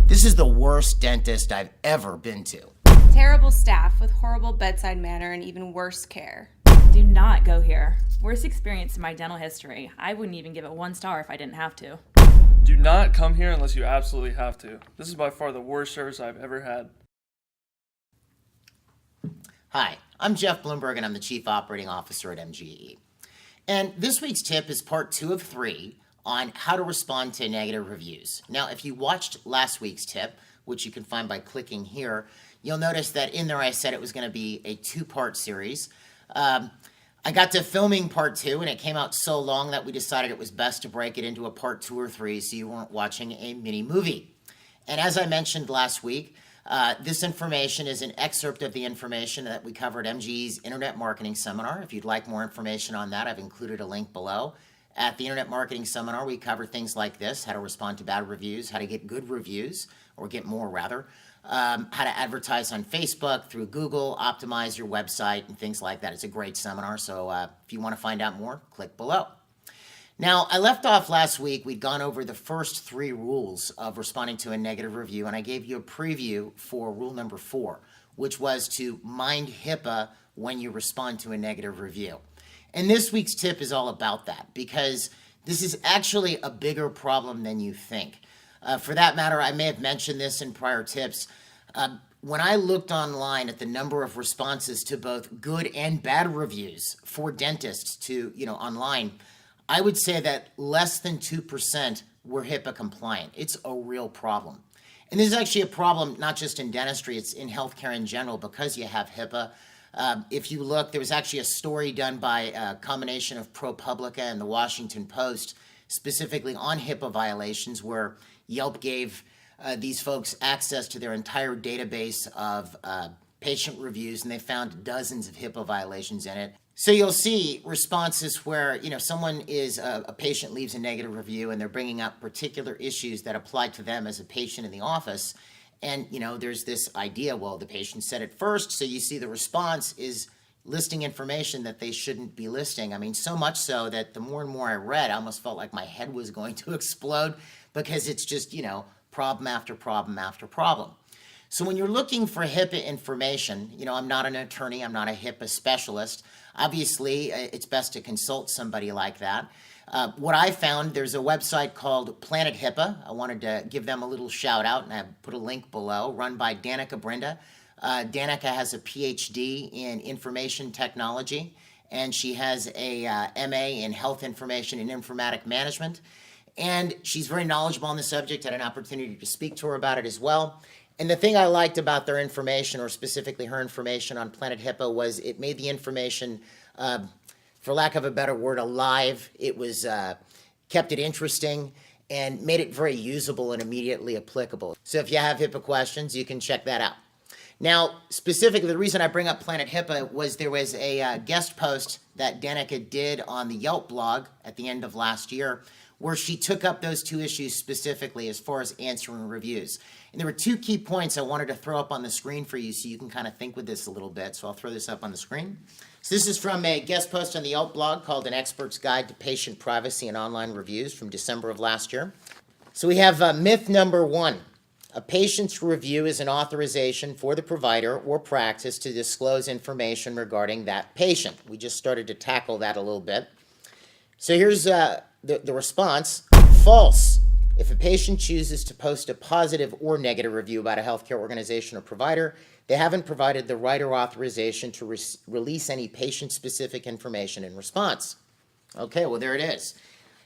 This is the worst dentist I've ever been to. Terrible staff with horrible bedside manner and even worse care. Do not go here. Worst experience in my dental history. I wouldn't even give it 1 star if I didn't have to. Do not come here unless you absolutely have to. This is by far the worst service I've ever had. Hi, I'm Jeff Bloomberg and I'm the Chief Operating Officer at MGE. And this week's tip is part 2 of 3 on how to respond to negative reviews. Now, if you watched last week's tip, which you can find by clicking here, you'll notice that in there I said it was going to be a 2-part series. I got to filming part 2 and it came out so long that we decided it was best to break it into a part 2 or 3 so you weren't watching a mini movie. And as I mentioned last week, this information is an excerpt of the information that we covered at MGE's Internet Marketing Seminar. If you'd like more information on that, I've included a link below. At the Internet Marketing Seminar, we cover things like this: how to respond to bad reviews, how to get good reviews, or get more rather, how to advertise on Facebook, through Google, optimize your website, and things like that. It's a great seminar, so if you want to find out more, click below. Now, I left off last week. We'd gone over the first 3 rules of responding to a negative review, and I gave you a preview for rule number 4, which was to mind HIPAA when you respond to a negative review. And this week's tip is all about that, because this is actually a bigger problem than you think. For that matter, I may have mentioned this in prior tips. When I looked online at the number of responses to both good and bad reviews for dentists to, online, I would say that less than 2% were HIPAA compliant. It's a real problem. And this is actually a problem not just in dentistry, it's in healthcare in general because you have HIPAA. If you look, there was actually a story done by a combination of ProPublica and the Washington Post specifically on HIPAA violations, where Yelp gave these folks access to their entire database of patient reviews, and they found dozens of HIPAA violations in it. So you'll see responses where, someone is, a patient leaves a negative review and they're bringing up particular issues that apply to them as a patient in the office. And, there's this idea, well, the patient said it first, so you see the response is listing information that they shouldn't be listing. I mean, so much so that the more and more I read, I almost felt like my head was going to explode, because it's just, problem after problem after problem. So when you're looking for HIPAA information, I'm not an attorney, I'm not a HIPAA specialist. Obviously, it's best to consult somebody like that. What I found, there's a website called Planet HIPAA. I wanted to give them a little shout out, and I put a link below, run by Danica Brinda. Danica has a PhD in information technology, and she has a MA in health information and informatic management. And she's very knowledgeable on the subject. I had an opportunity to speak to her about it as well. And the thing I liked about their information, or specifically her information on Planet HIPAA, was it made the information, for lack of a better word, alive. It was kept it interesting and made it very usable and immediately applicable. So if you have HIPAA questions, you can check that out. Now, specifically, the reason I bring up Planet HIPAA was there was a guest post that Danica did on the Yelp blog at the end of last year, where she took up those 2 issues specifically as far as answering reviews. And there were 2 key points I wanted to throw up on the screen for you so you can kind of think with this a little bit. So I'll throw this up on the screen. So this is from a guest post on the Yelp blog called An Expert's Guide to Patient Privacy and Online Reviews from December of last year. So we have myth number 1. A patient's review is an authorization for the provider or practice to disclose information regarding that patient. We just started to tackle that a little bit. So here's the response. False. If a patient chooses to post a positive or negative review about a healthcare organization or provider, they haven't provided the right or authorization to release any patient-specific information in response. Okay, well, there it is.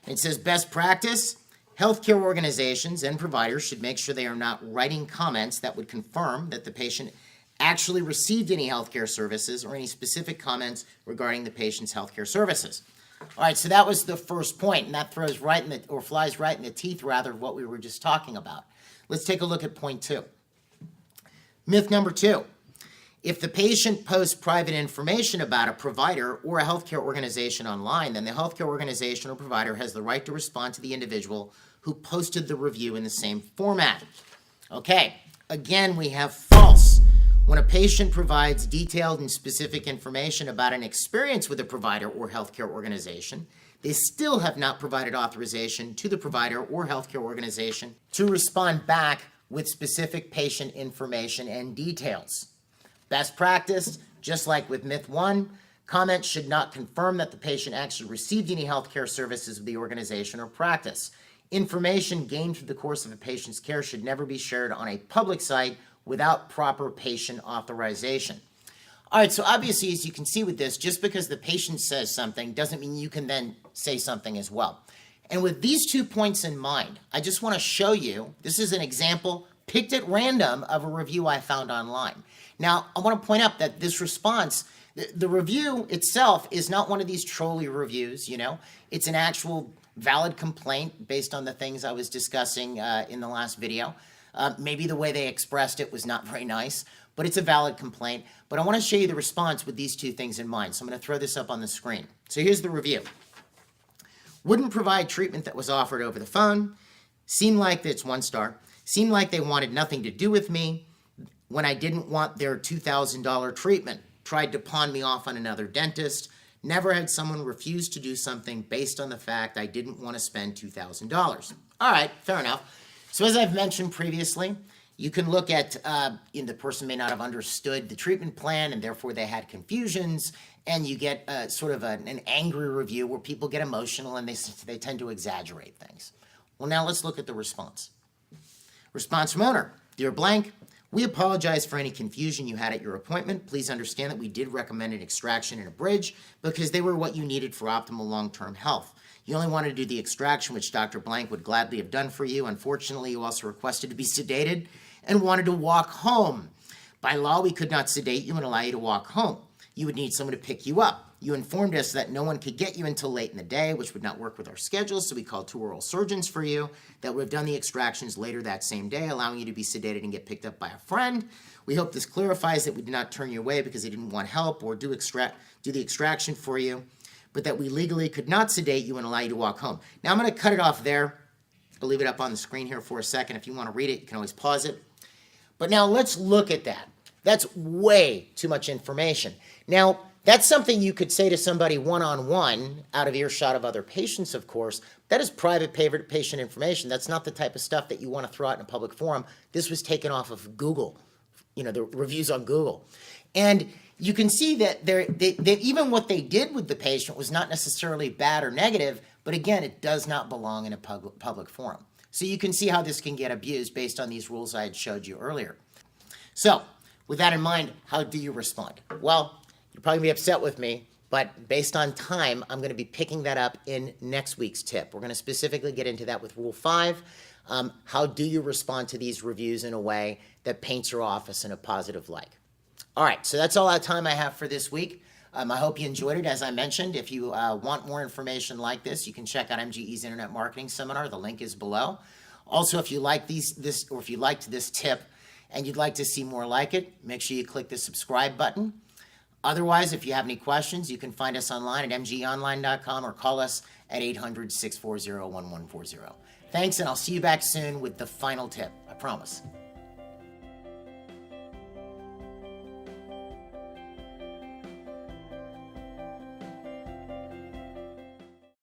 It says best practice. Healthcare organizations and providers should make sure they are not writing comments that would confirm that the patient actually received any healthcare services or any specific comments regarding the patient's healthcare services. All right, so that was the first point, and that throws right in the, or flies right in the teeth, rather, of what we were just talking about. Let's take a look at point 2. Myth number 2. If the patient posts private information about a provider or a healthcare organization online, then the healthcare organization or provider has the right to respond to the individual who posted the review in the same format. Okay, again, we have false. When a patient provides detailed and specific information about an experience with a provider or healthcare organization, they still have not provided authorization to the provider or healthcare organization to respond back with specific patient information and details. Best practice, just like with myth 1, comments should not confirm that the patient actually received any healthcare services of the organization or practice. Information gained through the course of a patient's care should never be shared on a public site without proper patient authorization. All right, so obviously, as you can see with this, just because the patient says something doesn't mean you can then say something as well. And with these 2 points in mind, I just want to show you, this is an example picked at random of a review I found online. Now, I want to point out that this response, the review itself is not one of these trolley reviews, you know. It's an actual valid complaint based on the things I was discussing in the last video. Maybe the way they expressed it was not very nice, but it's a valid complaint. But I want to show you the response with these 2 things in mind. So I'm going to throw this up on the screen. So here's the review. Wouldn't provide treatment that was offered over the phone. Seemed like, it's 1 star, seemed like they wanted nothing to do with me when I didn't want their $2,000 treatment. Tried to pawn me off on another dentist. Never had someone refuse to do something based on the fact I didn't want to spend $2,000. All right, fair enough. So as I've mentioned previously, you can look at, the person may not have understood the treatment plan and therefore they had confusions, and you get sort of an angry review where people get emotional and they tend to exaggerate things. Well, now let's look at the response. Response from owner. Dear blank, we apologize for any confusion you had at your appointment. Please understand that we did recommend an extraction and a bridge because they were what you needed for optimal long-term health. You only wanted to do the extraction, which Dr. Blank would gladly have done for you. Unfortunately, you also requested to be sedated and wanted to walk home. By law, we could not sedate you and allow you to walk home. You would need someone to pick you up. You informed us that no one could get you until late in the day, which would not work with our schedules, so we called 2 oral surgeons for you that would have done the extractions later that same day, allowing you to be sedated and get picked up by a friend. We hope this clarifies that we did not turn you away because they didn't want help or do the extraction for you, but that we legally could not sedate you and allow you to walk home. Now, I'm going to cut it off there. I'll leave it up on the screen here for a second. If you want to read it, you can always pause it. But now let's look at that. That's way too much information. Now, that's something you could say to somebody one-on-one, out of earshot of other patients, of course. That is private patient information. That's not the type of stuff that you want to throw out in a public forum. This was taken off of Google, the reviews on Google. And you can see that even what they did with the patient was not necessarily bad or negative, but again, it does not belong in a public forum. So you can see how this can get abused based on these rules I had showed you earlier. So, with that in mind, how do you respond? Well, you'll probably be upset with me, but based on time, I'm going to be picking that up in next week's tip. We're going to specifically get into that with Rule 5. How do you respond to these reviews in a way that paints your office in a positive light? All right, so that's all the time I have for this week. I hope you enjoyed it. As I mentioned, if you want more information like this, you can check out MGE's Internet Marketing Seminar. The link is below. Also, if you like if you liked this tip and you'd like to see more like it, make sure you click the subscribe button. Otherwise, if you have any questions, you can find us online at mgeonline.com or call us at 800-640-1140. Thanks, and I'll see you back soon with the final tip. I promise.